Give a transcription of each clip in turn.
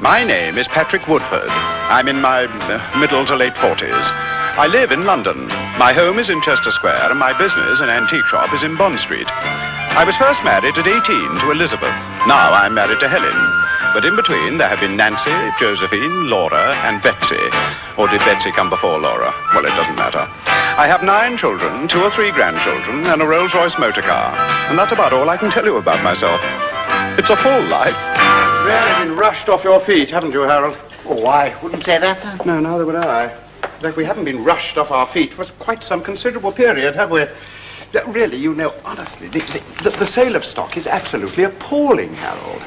My name is Patrick Woodford. I'm in my middle to late 40s. I live in London. My home is in Chester Square, and my business, an antique shop, is in Bond Street. I was first married at 18 to Elizabeth. Now I'm married to Helen. But in between, there have been Nancy, Josephine, Laura, and Betsy. Or did Betsy come before Laura? Well, it doesn't matter. I have 9 children, 2 or 3 grandchildren, and a Rolls-Royce motor car. And that's about all I can tell you about myself. It's a full life. Really been rushed off your feet, haven't you, Harold? Oh, I wouldn't say that, sir. No, neither would I. In fact, we haven't been rushed off our feet for quite some considerable period, have we? Really, you know, honestly, the sale of stock is absolutely appalling, Harold.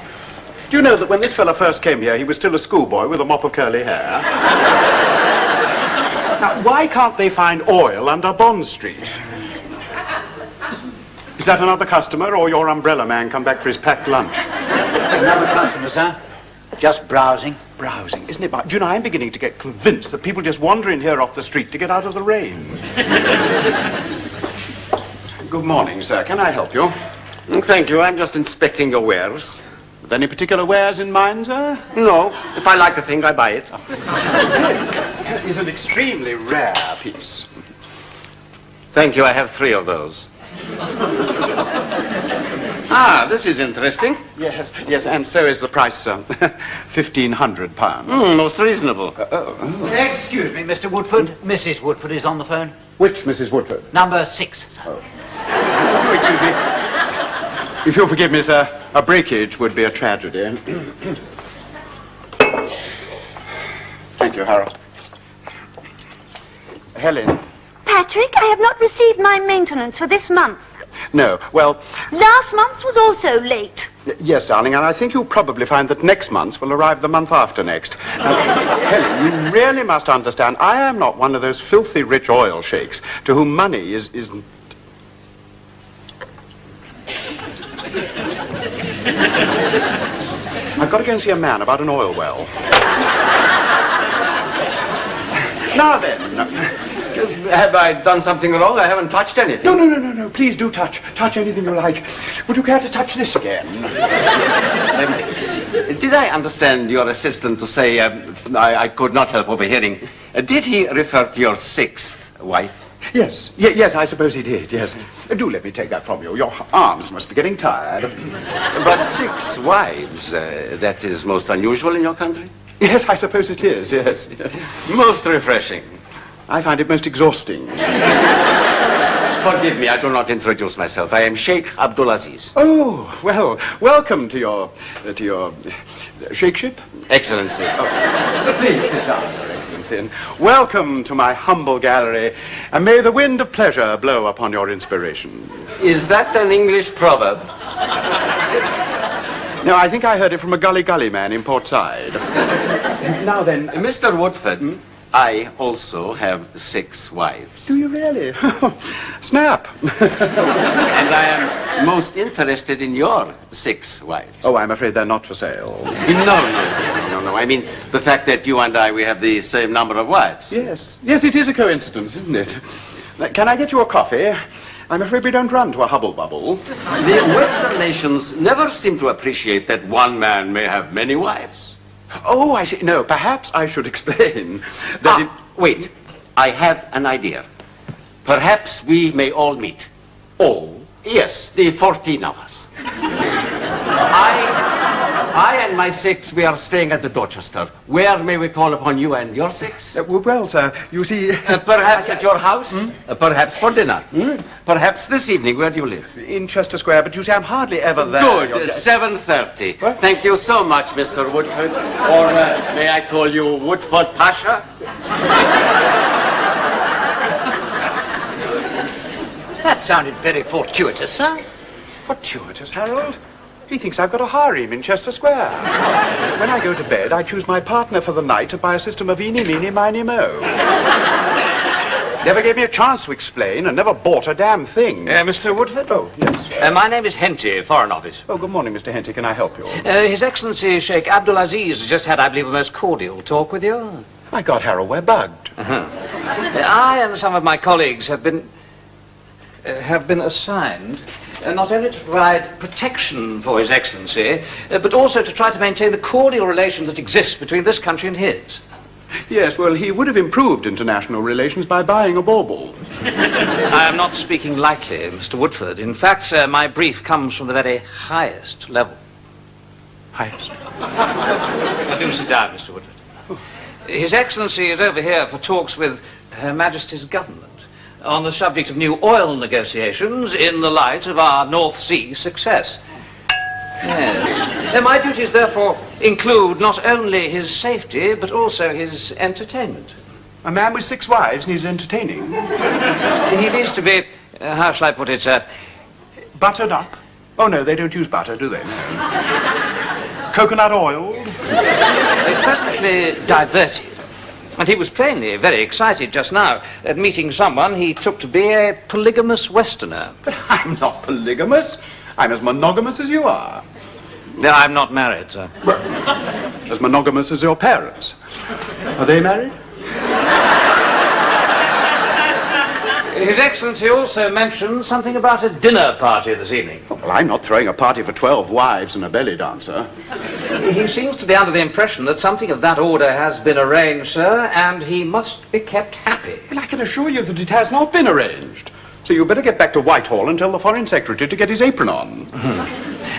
Do you know that when this fella first came here, he was still a schoolboy with a mop of curly hair? Now, why can't they find oil under Bond Street? Is that another customer, or your umbrella man come back for his packed lunch? Another customer, sir. Just browsing. Browsing, isn't it? Do you know, I'm beginning to get convinced that people just wander in here off the street to get out of the rain. Good morning, sir. Can I help you? Thank you. I'm just inspecting your wares. With any particular wares in mind, sir? No. If I like a thing, I buy it. It's an extremely rare piece. Thank you. I have 3 of those. Ah, this is interesting. Yes, and so is the price, sir. £1,500. Most reasonable. Excuse me, Mr. Woodford. Mrs. Woodford is on the phone. Which Mrs. Woodford? Number 6, sir. Oh, excuse me. If you'll forgive me, sir, a breakage would be a tragedy. Thank you, Harold. Helen. Patrick, I have not received my maintenance for this month. No, well... Last month's was also late. Yes, darling, and I think you'll probably find that next month's will arrive the month after next. Helen, you really must understand, I am not one of those filthy rich oil sheikhs to whom money is... I've got to go and see a man about an oil well. Now then... Have I done something wrong? I haven't touched anything. No. Please do touch. Touch anything you like. Would you care to touch this again? Did I understand your assistant to say, I could not help overhearing, did he refer to your 6th wife? Yes, I suppose he did, yes. Do let me take that from you. Your arms must be getting tired. But 6 wives, that is most unusual in your country? Yes, I suppose it is, yes. Most refreshing. I find it most exhausting. Forgive me, I do not introduce myself. I am Sheikh Abdulaziz. Oh, well, welcome to your Sheikhship. Excellency. Oh, please sit down, Your Excellency, and welcome to my humble gallery, and may the wind of pleasure blow upon your inspiration. Is that an English proverb? No, I think I heard it from a gully man in Port Said. Now then... Mr. Woodford, I also have 6 wives. Do you really? Snap. And I am most interested in your 6 wives. Oh, I'm afraid they're not for sale. No. I mean, the fact that you and I, we have the same number of wives. Yes, it is a coincidence, isn't it? Can I get you a coffee? I'm afraid we don't run to a hubble-bubble. The Western nations never seem to appreciate that one man may have many wives. Oh, I see. No, perhaps I should explain that Wait. I have an idea. Perhaps we may all meet. All? Yes, the 14 of us. I and my 6, we are staying at the Dorchester. Where may we call upon you and your 6? Well, sir, you see... perhaps at your house? Perhaps for dinner? Perhaps this evening. Where do you live? In Chester Square, but you see, I'm hardly ever there. Good. 7:30. What? Thank you so much, Mr. Woodford. Or may I call you Woodford Pasha? That sounded very fortuitous, sir. Fortuitous, Harold? He thinks I've got a harem in Chester Square. When I go to bed, I choose my partner for the night by a system of eeny, meeny, miny, mo. Never gave me a chance to explain and never bought a damn thing. Mr. Woodford? Oh, yes. My name is Henty, Foreign Office. Oh, good morning, Mr. Henty. Can I help you? His Excellency Sheikh Abdulaziz has just had, I believe, a most cordial talk with you. My God, Harold, we're bugged. I and some of my colleagues have been assigned not only to provide protection for His Excellency, but also to try to maintain the cordial relations that exist between this country and his. Yes, well, he would have improved international relations by buying a bauble. I am not speaking lightly, Mr. Woodford. In fact, sir, my brief comes from the very highest level. Highest? Now, do sit down, Mr. Woodford. His Excellency is over here for talks with Her Majesty's government on the subject of new oil negotiations in the light of our North Sea success. Yes. Now, my duties, therefore, include not only his safety, but also his entertainment. A man with 6 wives needs entertaining. He needs to be, how shall I put it, Buttered up? Oh, no, they don't use butter, do they? No. Coconut oiled? pleasantly diverted. And he was plainly very excited just now at meeting someone he took to be a polygamous Westerner. But I'm not polygamous. I'm as monogamous as you are. No, I'm not married, sir. Well, as monogamous as your parents. Are they married? His Excellency also mentioned something about a dinner party this evening. Oh, well, I'm not throwing a party for 12 wives and a belly dancer. He seems to be under the impression that something of that order has been arranged, sir, and he must be kept happy. Well, I can assure you that it has not been arranged. So you better get back to Whitehall and tell the Foreign Secretary to get his apron on.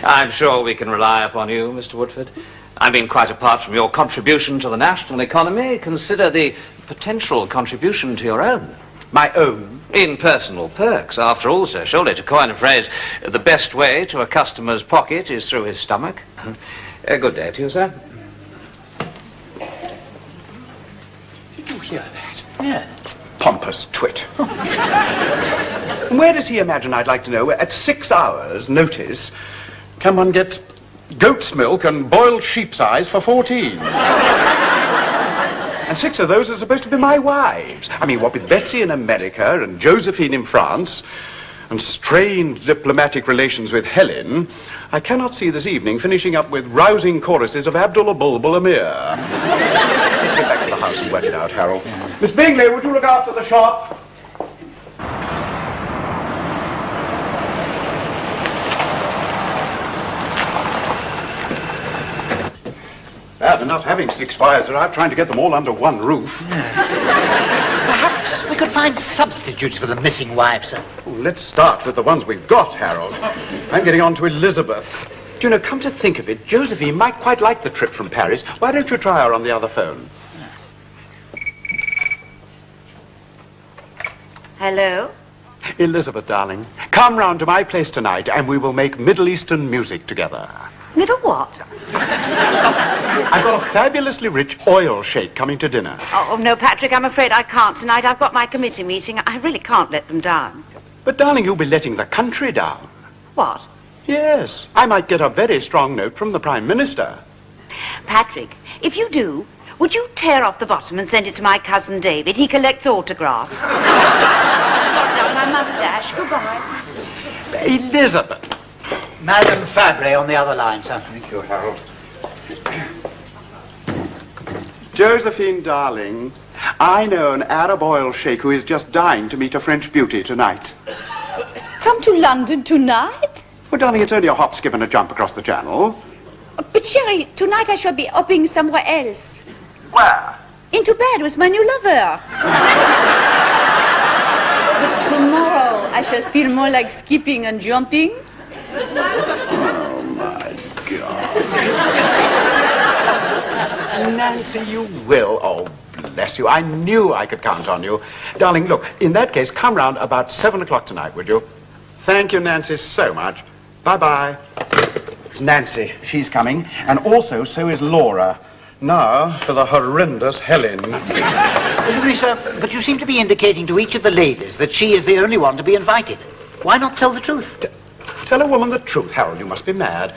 I'm sure we can rely upon you, Mr. Woodford. I mean, quite apart from your contribution to the national economy, consider the potential contribution to your own. My own? In personal perks, after all, sir. Surely, to coin a phrase, the best way to a customer's pocket is through his stomach. Good day to you, sir. Did you hear that? Yeah. Pompous twit. And where does he imagine, I'd like to know, at 6 hours' notice, can one get goat's milk and boiled sheep's eyes for 14? And 6 of those are supposed to be my wives. I mean, what with Betsy in America and Josephine in France and strained diplomatic relations with Helen, I cannot see this evening finishing up with rousing choruses of Abdullah Bulbul Amir. Let's get back to the house and work it out, Harold. Miss Bingley, would you look after the shop? Bad enough having 6 wives, but I'm trying to get them all under one roof. Perhaps we could find substitutes for the missing wives, sir. Oh, let's start with the ones we've got, Harold. I'm getting on to Elizabeth. Do you know, come to think of it, Josephine might quite like the trip from Paris. Why don't you try her on the other phone? Hello? Elizabeth, darling, come round to my place tonight and we will make Middle Eastern music together. Middle what? I've got a fabulously rich oil sheikh coming to dinner. Oh, no, Patrick, I'm afraid I can't tonight. I've got my committee meeting. I really can't let them down. But, darling, you'll be letting the country down. What? Yes, I might get a very strong note from the Prime Minister. Patrick, if you do, would you tear off the bottom and send it to my cousin David? He collects autographs. Now, my mustache. Goodbye. Elizabeth. Madame Fabre on the other line, sir. Thank you, Harold. Josephine, darling, I know an Arab oil sheikh who is just dying to meet a French beauty tonight. Come to London tonight? Well, darling, it's only a hop, skip and a jump across the channel. But, Sherry, tonight I shall be hopping somewhere else. Where? Into bed with my new lover. But tomorrow I shall feel more like skipping and jumping. Oh, my God. Nancy, you will. Oh, bless you. I knew I could count on you. Darling, look, in that case, come round about 7 o'clock tonight, would you? Thank you, Nancy, so much. Bye-bye. It's Nancy. She's coming. And also, so is Laura. Now, for the horrendous Helen. Forgive me, sir, but you seem to be indicating to each of the ladies that she is the only one to be invited. Why not tell the truth? Tell a woman the truth, Harold. You must be mad.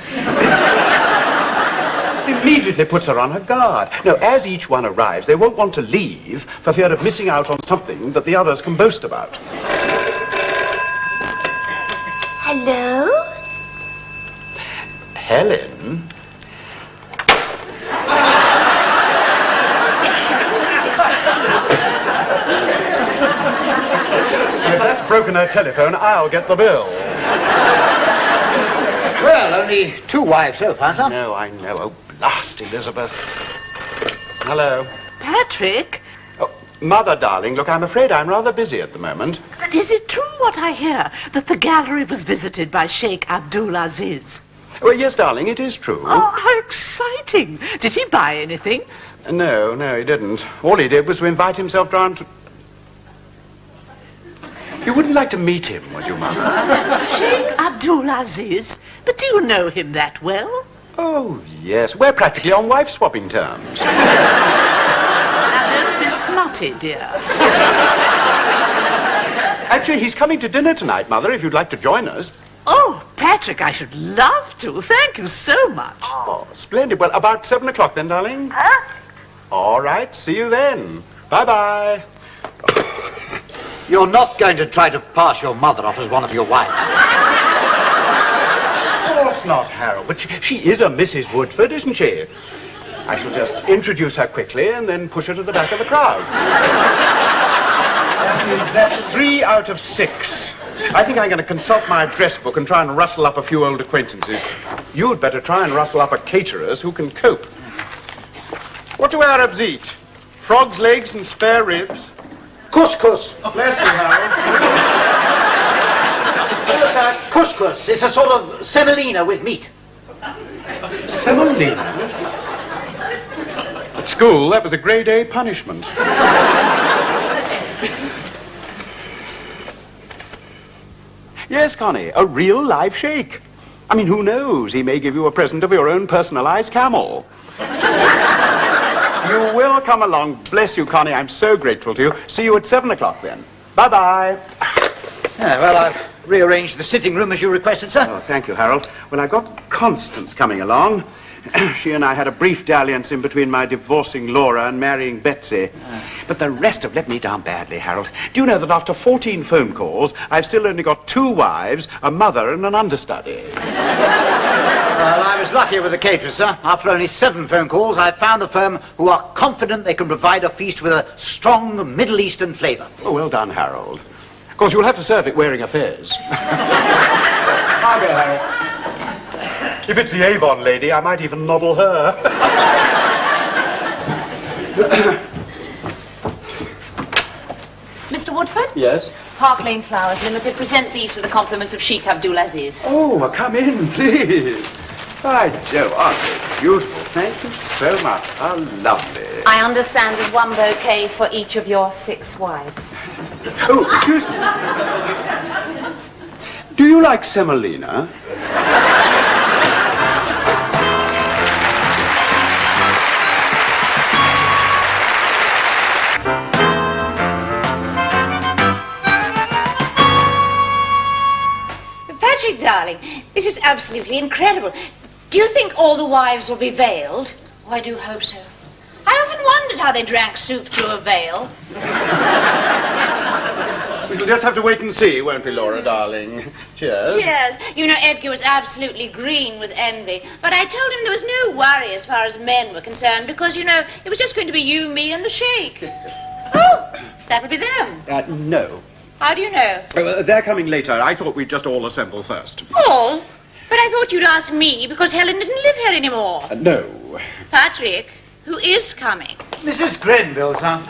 Immediately puts her on her guard. No, as each one arrives, they won't want to leave for fear of missing out on something that the others can boast about. Hello? Helen? If that's broken her telephone, I'll get the bill. Well, only 2 wives so far, sir. No, I know. Oh, blast, Elizabeth. Hello. Patrick, Oh, Mother, darling, look, I'm afraid I'm rather busy at the moment. is it true what I hear, that the gallery was visited by Sheikh Abdul Aziz? Well, yes, darling, it is true. Oh, how exciting! Did he buy anything? No, he didn't. All he did was to invite himself down to... You wouldn't like to meet him, would you, Mother? Sheikh Abdul Aziz? But do you know him that well? Oh, yes. We're practically on wife-swapping terms. Now, don't be smutty, dear. Actually, he's coming to dinner tonight, Mother, if you'd like to join us. Oh, Patrick, I should love to. Thank you so much. Oh, splendid. Well, about 7 o'clock then, darling. Huh? All right, see you then. Bye-bye. You're not going to try to pass your mother off as one of your wives. Of course not, Harold, but she is a Mrs. Woodford, isn't she? I shall just introduce her quickly and then push her to the back of the crowd. That's 3 out of 6. I think I'm going to consult my address book and try and rustle up a few old acquaintances. You'd better try and rustle up a caterers who can cope. What do Arabs eat? Frog's legs and spare ribs? Couscous. Bless you, Harold. Yes, couscous. It's a sort of semolina with meat. Semolina? At school, that was a grade A punishment. Yes, Connie, a real live Sheikh. I mean, who knows? He may give you a present of your own personalized camel. You will come along. Bless you, Connie. I'm so grateful to you. See you at 7 o'clock then. Bye-bye. Yeah, well, I've rearranged the sitting room as you requested, sir. Oh, thank you, Harold. Well, I got Constance coming along. She and I had a brief dalliance in between my divorcing Laura and marrying Betsy. But the rest have let me down badly, Harold. Do you know that after 14 phone calls, I've still only got 2 wives, a mother and an understudy? Well, I was lucky with the caterer, sir. After only 7 phone calls, I've found a firm who are confident they can provide a feast with a strong Middle Eastern flavour. Oh, well done, Harold. Of course, you'll have to serve it wearing a fez. I'll go, Harold. If it's the Avon lady, I might even nobble her. Mr. Woodford? Yes? Park Lane Flowers Limited present these for the compliments of Sheikh Abdul Aziz. Oh, well, come in, please. By Jove, aren't they beautiful? Thank you so much. How lovely. I understand there's 1 bouquet for each of your 6 wives. Oh, excuse me. Do you like semolina? Patrick, darling, this is absolutely incredible. Do you think all the wives will be veiled? Oh, I do hope so. I often wondered how they drank soup through a veil. We shall just have to wait and see, won't we, Laura, darling? Cheers. Cheers. You know, Edgar was absolutely green with envy, but I told him there was no worry as far as men were concerned because, you know, it was just going to be you, me, and the Sheikh. Oh, that'll be them. No. How do you know? They're coming later. I thought we'd just all assemble first. All? But I thought you'd ask me because Helen didn't live here anymore. No. Patrick, who is coming? Mrs. Grenville, sir.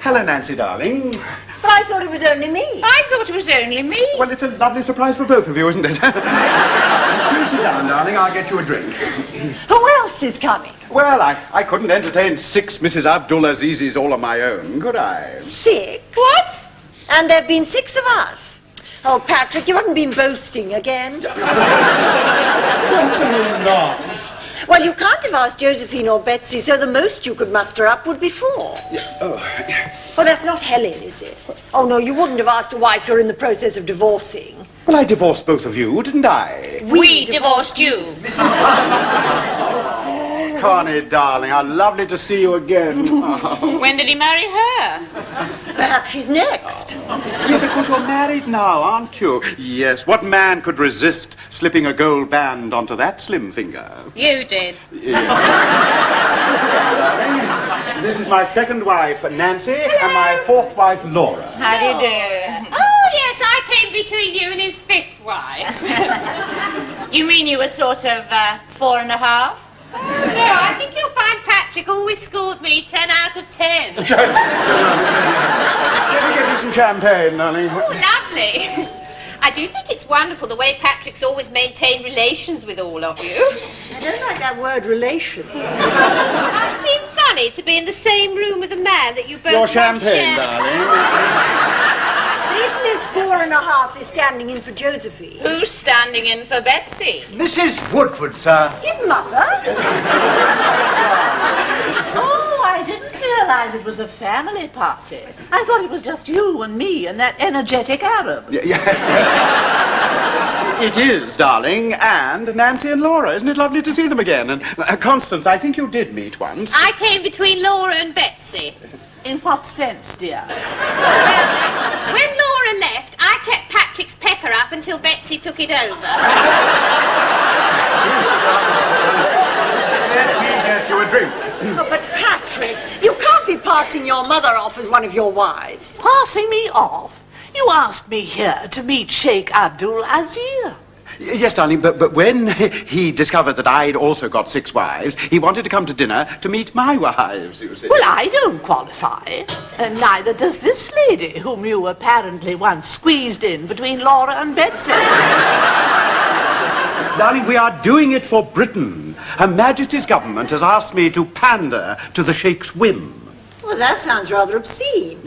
Hello, Nancy, darling. But I thought it was only me. I thought it was only me. Well, it's a lovely surprise for both of you, isn't it? You sit down, darling. I'll get you a drink. Who else is coming? Well, I couldn't entertain 6 Mrs. Abdul Aziz's all on my own, could I? 6? What? And there have been 6 of us. Oh, Patrick, you haven't been boasting again. Certainly not. Well, you can't have asked Josephine or Betsy, so the most you could muster up would be 4. Well, that's not Helen, is it? Oh, no, you wouldn't have asked a wife you're in the process of divorcing. Well, I divorced both of you, didn't I? We divorced you. Connie, darling, how lovely to see you again. When did he marry her? Perhaps she's next. Yes, of course, you're married now, aren't you? Yes, what man could resist slipping a gold band onto that slim finger? You did. This is my 2nd wife, Nancy, and my 4th wife, Laura. How do you do? Oh, yes, I came between you and his 5th wife. You mean you were sort of 4.5? No, I think you'll find Patrick always scored me 10 out of 10. Let me get you some champagne, darling. Oh, lovely. I do think it's wonderful the way Patrick's always maintained relations with all of you. I don't like that word relation. It seems funny to be in the same room with a man that you both Your once champagne, shared. darling. Isn't Miss 4.5 is standing in for Josephine? Who's standing in for Betsy? Mrs. Woodford, sir. His mother? Oh, I didn't realize it was a family party. I thought it was just you and me and that energetic Arab. It is, darling, and Nancy and Laura. Isn't it lovely to see them again? And Constance, I think you did meet once. I came between Laura and Betsy. In what sense, dear? Well, when Laura left, I kept Patrick's pecker up until Betsy took it over. Let me get you a drink. Oh, but Patrick, you can't be passing your mother off as one of your wives. Passing me off? You asked me here to meet Sheikh Abdul Aziz. Yes, darling, but when he discovered that I'd also got 6 wives, he wanted to come to dinner to meet my wives, you see. Well, I don't qualify. And neither does this lady, whom you apparently once squeezed in between Laura and Betsy. Darling, we are doing it for Britain. Her Majesty's government has asked me to pander to the Sheikh's whim. Well, that sounds rather obscene.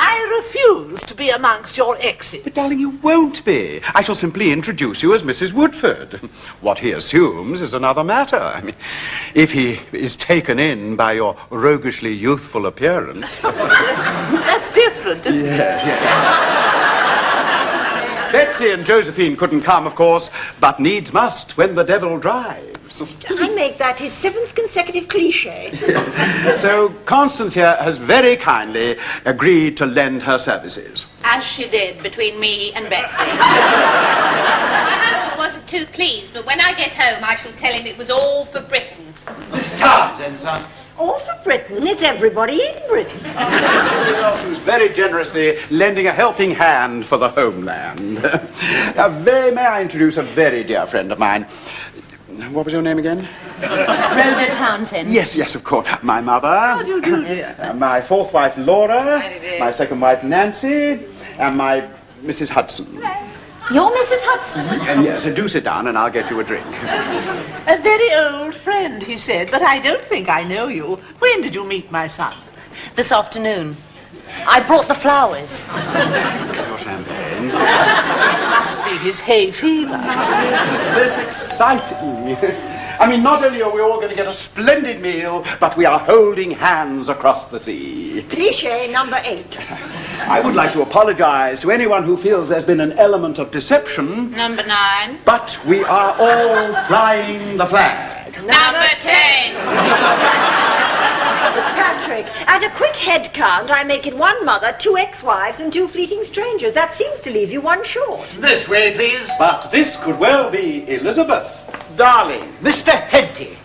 I refuse to be amongst your exes. But, darling, you won't be. I shall simply introduce you as Mrs. Woodford. What he assumes is another matter. I mean, if he is taken in by your roguishly youthful appearance... That's different, isn't it? Betsy and Josephine couldn't come, of course, but needs must when the devil drives. I make that his 7th consecutive cliché. So Constance here has very kindly agreed to lend her services. As she did between me and Betsy. My husband wasn't too pleased, but when I get home, I shall tell him it was all for Britain. Miss Townsend, sir. All for Britain, it's everybody in Britain. Who's very generously lending a helping hand for the homeland. May I introduce a very dear friend of mine. What was your name again? Rhoda Townsend. Yes, of course. My mother. How do you do, dear? My 4th wife, Laura. How do you do? My 2nd wife, Nancy. And my Mrs. Hudson. You're Mrs. Hudson? And yes, do sit down and I'll get you a drink. A very old friend, he said, but I don't think I know you. When did you meet my son? This afternoon. I brought the flowers. Your champagne. Must be his hay fever. This exciting. I mean, not only are we all going to get a splendid meal, but we are holding hands across the sea. Cliché number 8. I would like to apologize to anyone who feels there's been an element of deception, Number 9. but we are all flying the flag. Number 10. Patrick, at a quick head count, I make it 1 mother, 2 ex-wives, and 2 fleeting strangers. That seems to leave you 1 short. This way, please. But this could well be Elizabeth, darling. Mr. Henty.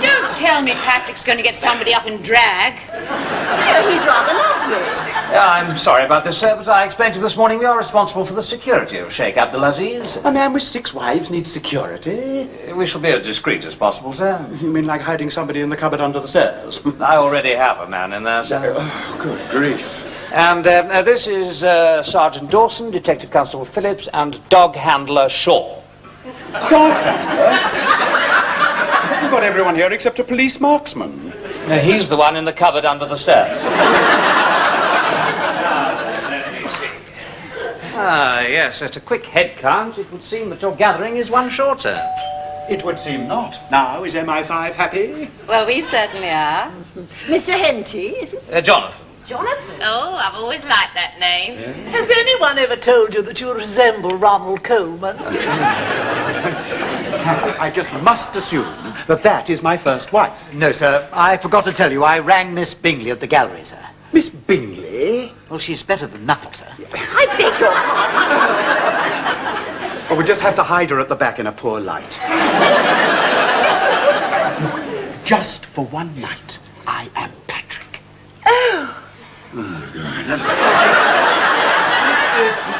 Don't tell me Patrick's going to get somebody up in drag. Oh, he's rather lovely. I'm sorry about this, sir, but I explained to you this morning we are responsible for the security of Sheikh Abdulaziz. A man with 6 wives needs security. We shall be as discreet as possible, sir. You mean like hiding somebody in the cupboard under the stairs? I already have a man in there, sir. Oh, good grief. And this is Sergeant Dawson, Detective Constable Phillips, and Dog Handler Shaw. Dog handler? We've got everyone here except a police marksman. He's the one in the cupboard under the stairs. Yes, at a quick head count, it would seem that your gathering is 1 shorter. It would seem not. Now, is MI5 happy? Well, we certainly are. Mr. Henty, is it? Jonathan. Jonathan? Oh, I've always liked that name. Has anyone ever told you that you resemble Ronald Coleman? I just must assume that that is my first wife. No, sir. I forgot to tell you, I rang Miss Bingley at the gallery, sir. Miss Bingley? Well, she's better than nothing, sir. I beg your pardon. Or we just have to hide her at the back in a poor light. Just for 1 night, I am Patrick. Oh.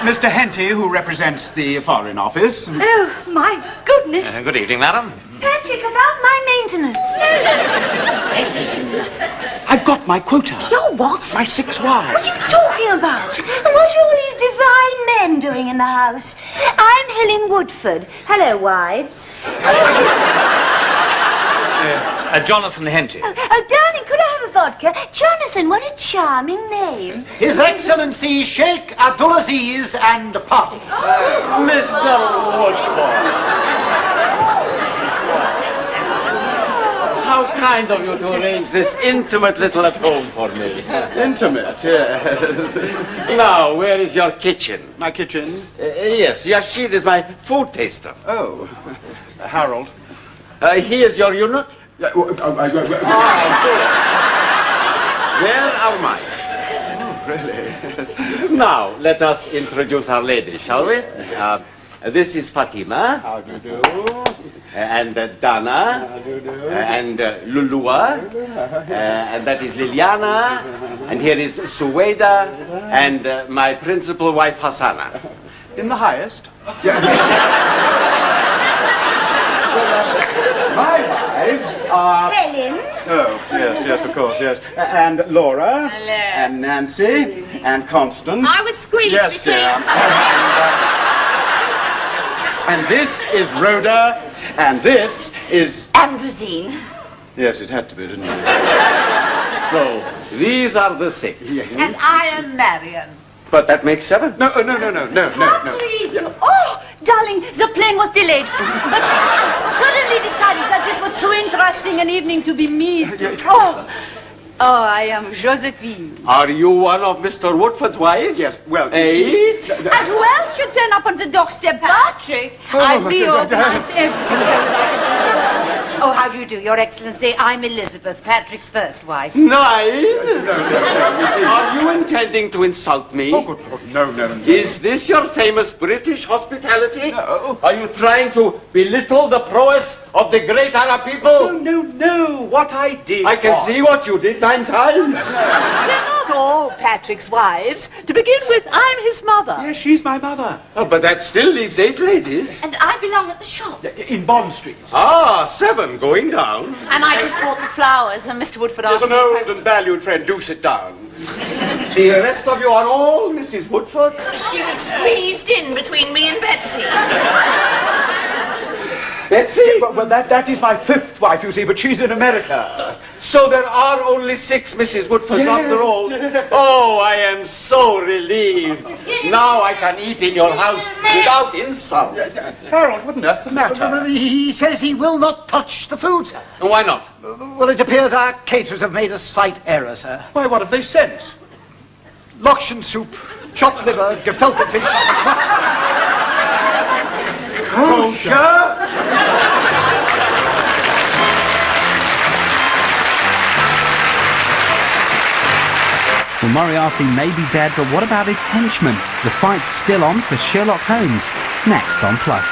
This is Mr. Henty, who represents the Foreign Office. Oh, my goodness. Good evening, madam. Patrick, about my maintenance. I've got my quota. Your what? My 6 wives. What are you talking about? And what are all these divine men doing in the house? I'm Helen Woodford. Hello, wives. Jonathan Henty. Oh, darling, could I have a vodka? Jonathan, what a charming name. His Excellency Sheikh Abdulaziz and party. Mr. Woodford. How kind of you to arrange this intimate little at home for me. Intimate, yes. Now, where is your kitchen? My kitchen? Yes, Yashid is my food taster. Oh, Harold. He is your eunuch? Yeah, Where are mine? Oh, really? Yes. Now, let us introduce our ladies, shall we? This is Fatima. How do you do? And Dana. How do you do? And Lulua. And that is Liliana. And here is Suweda. And my principal wife, Hassana. In the highest? Yeah. My wives are... Helen. Oh, yes, of course, yes. And Laura. Hello. And Nancy. And Constance. I was squeezed Yes, between... dear. And this is Rhoda. And this is... Ambrosine. Yes, it had to be, didn't it? So, these are the 6. And I am Marion. But that makes 7. No. Patrick! Oh, darling, the plane was delayed. But I suddenly decided that this was too interesting an evening to be missed. Oh, I am Josephine. Are you one of Mr. Woodford's wives? Yes, well, you 8. And who else should turn up on the doorstep? Patrick, I've reorganized everything. Oh, how do you do, Your Excellency? I'm Elizabeth, Patrick's first wife. 9. Are you intending to insult me? Oh, good Lord, no. Is this your famous British hospitality? No. Are you trying to belittle the prowess of the great Arab people? No, what I did... I can see what you did 9 times. We're not all Patrick's wives. To begin with, I'm his mother. Yes, she's my mother. Oh, but that still leaves 8 ladies. And I belong at the shop. In Bond Street. Ah, 7 going down. And I just bought the flowers, and Mr. Woodford There's asked an me... old and valued friend. Do sit down. The rest of you are all Mrs. Woodford? She was squeezed in between me and Betsy. Betsy? Well, that is my 5th wife, you see, but she's in America. So there are only 6 Mrs. Woodfords after all. Oh, I am so relieved. Now I can eat in your house without insult. Harold, what on earth's the matter? He says he will not touch the food, sir. Why not? Well, it appears our caterers have made a slight error, sir. Why, what have they sent? Lokshan soup, chopped liver, gefilte fish. Kosher? Well, Moriarty may be dead, but what about his henchmen? The fight's still on for Sherlock Holmes. Next on Plus.